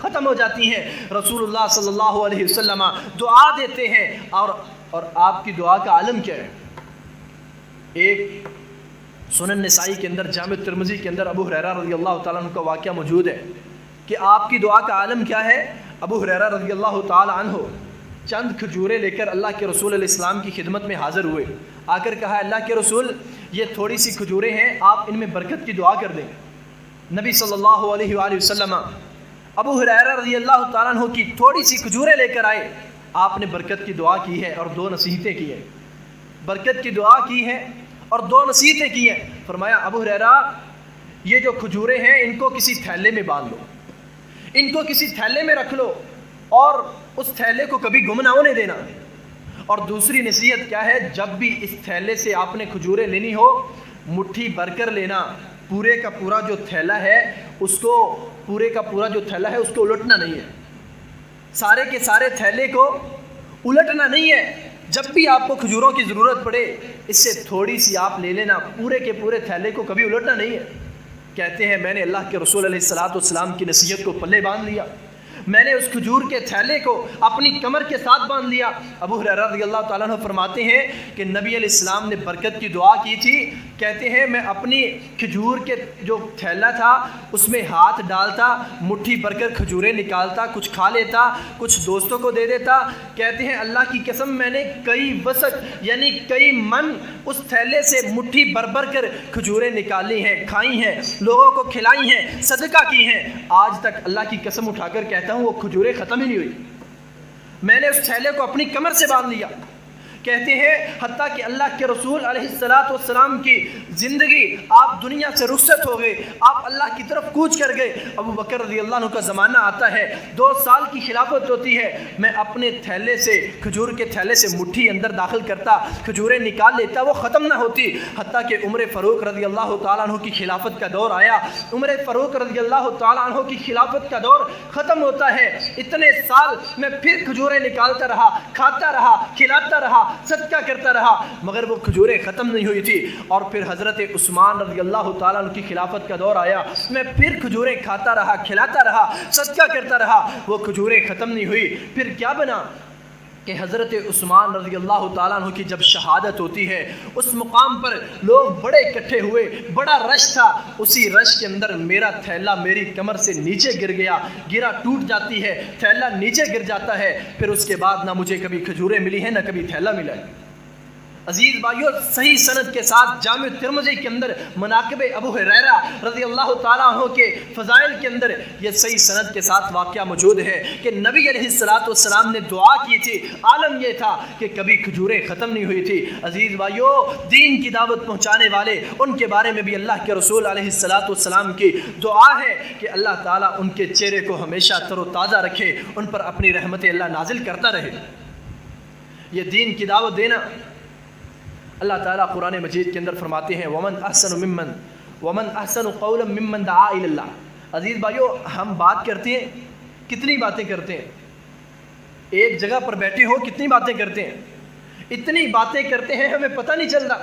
ختم ہو جاتی ہیں۔ رسول اللہ صلی اللہ علیہ وسلم دعا دیتے ہیں، اور آپ کی دعا کا عالم کیا ہے؟ ایک سنن نسائی کے اندر، جامع ترمذی کے اندر ابو ہریرہ رضی اللہ تعالیٰ عنہ کا واقعہ موجود ہے کہ آپ کی دعا کا عالم کیا ہے۔ ابو ہریرہ رضی اللہ تعالیٰ عنہ چند کھجوریں لے کر اللہ کے رسول علیہ السلام کی خدمت میں حاضر ہوئے، آ کر کہا اللہ کے رسول یہ تھوڑی سی کھجوریں ہیں، آپ ان میں برکت کی دعا کر دیں۔ نبی صلی اللہ علیہ وآلہ وسلم ابو ہریرہ رضی اللہ تعالیٰ عنہ کی تھوڑی سی کھجوریں لے کر آئے، آپ نے برکت کی دعا کی ہے اور دو نصیحتیں کی ہیں، برکت کی دعا کی ہے اور دو نصیحتیں کی ہیں۔ فرمایا ابو ہریرہ یہ جو کھجوریں ہیں ان کو کسی تھیلے میں باندھ لو، ان کو کسی تھیلے میں رکھ لو اور اس تھیلے کو کبھی گم نہ ہونے دینا۔ اور دوسری نصیحت کیا ہے، جب بھی اس تھیلے سے آپ نے کھجوریں لینی ہو مٹھی بھر کر لینا، پورے کا پورا جو تھیلا ہے اس کو الٹنا نہیں ہے، سارے کے سارے تھیلے کو الٹنا نہیں ہے۔ جب بھی آپ کو کھجوروں کی ضرورت پڑے اس سے تھوڑی سی آپ لے لینا، پورے کے پورے تھیلے کو کبھی الٹنا نہیں ہے۔ کہتے ہیں میں نے اللہ کے رسول علیہ السلام کی نصیحت کو پلے باندھ لیا، میں نے اس کھجور کے تھیلے کو اپنی کمر کے ساتھ باندھ لیا۔ ابو ہریرہ رضی اللہ تعالیٰ عنہ فرماتے ہیں کہ نبی علیہ السلام نے برکت کی دعا کی تھی، کہتے ہیں میں اپنی کھجور کے جو تھیلا تھا اس میں ہاتھ ڈالتا، مٹھی بھر کر کھجوریں نکالتا، کچھ کھا لیتا، کچھ دوستوں کو دے دیتا۔ کہتے ہیں اللہ کی قسم میں نے کئی وسق یعنی کئی من اس تھیلے سے مٹھی بھر بھر کر کھجوریں نکالی ہیں، کھائی ہیں، لوگوں کو کھلائی ہیں، صدقہ کی ہیں۔ آج تک اللہ کی قسم اٹھا کر کہتا ہوں وہ کھجوریں ختم ہی نہیں ہوئی، میں نے اس تھیلے کو اپنی کمر سے باندھ لیا۔ کہتے ہیں حتیٰ کہ اللہ کے رسول علیہ السلام کی زندگی، آپ دنیا سے رخصت ہو گئے، آپ اللہ کی طرف کوچ کر گئے۔ ابو بکر رضی اللہ عنہ کا زمانہ آتا ہے، 2 سال کی خلافت ہوتی ہے، میں اپنے تھیلے سے، کھجور کے تھیلے سے مٹھی اندر داخل کرتا، کھجوریں نکال لیتا، وہ ختم نہ ہوتی۔ حتیٰ کہ عمر فاروق رضی اللہ تعالیٰ عنہ کی خلافت کا دور آیا، عمر فاروق رضی اللہ تعالیٰ عنہ کی خلافت کا دور ختم ہوتا ہے۔ اتنے سال میں پھر کھجوریں نکالتا رہا، کھاتا رہا، کھلاتا رہا، صدقہ کرتا رہا، مگر وہ کھجوریں ختم نہیں ہوئی تھی۔ اور پھر حضرت عثمان رضی اللہ تعالیٰ عنہ کی خلافت کا دور آیا، میں پھر کھجوریں کھاتا رہا، کھلاتا رہا، صدقہ کرتا رہا، وہ کھجوریں ختم نہیں ہوئی۔ پھر کیا بنا کہ حضرت عثمان رضی اللہ تعالیٰ عنہ کی جب شہادت ہوتی ہے، اس مقام پر لوگ بڑے اکٹھے ہوئے، بڑا رش تھا، اسی رش کے اندر میرا تھیلا میری کمر سے نیچے گر گیا، گرا ٹوٹ جاتی ہے، تھیلا نیچے گر جاتا ہے۔ پھر اس کے بعد نہ مجھے کبھی کھجوریں ملی ہیں، نہ کبھی تھیلا ملا ہے۔ عزیز بھائیو، صحیح سند کے ساتھ جامع ترمذی کے اندر مناقب ابو ہریرہ رضی اللہ تعالیٰ عنہ کے فضائل کے اندر یہ صحیح سند کے ساتھ واقعہ موجود ہے کہ نبی علیہ السلام نے دعا کی تھی، عالم یہ تھا کہ کبھی کھجوریں ختم نہیں ہوئی تھی۔ عزیز بھائیو، دین کی دعوت پہنچانے والے، ان کے بارے میں بھی اللہ کے رسول علیہ السلام کی دعا ہے کہ اللہ تعالیٰ ان کے چہرے کو ہمیشہ تر و تازہ رکھے، ان پر اپنی رحمت اللہ نازل کرتا رہے۔ یہ دین کی دعوت دینا، اللہ تعالیٰ قرآن مجید کے اندر فرماتے ہیں وَمَنْ أَحْسَنُ قَوْلًا مِّمَّنْ دَعَا إِلَى اللَّهِ۔ عزیز بھائیو، ہم بات کرتے ہیں، کتنی باتیں کرتے ہیں، ایک جگہ پر بیٹھے ہو کتنی باتیں کرتے ہیں، اتنی باتیں کرتے ہیں ہمیں پتہ نہیں چلتا۔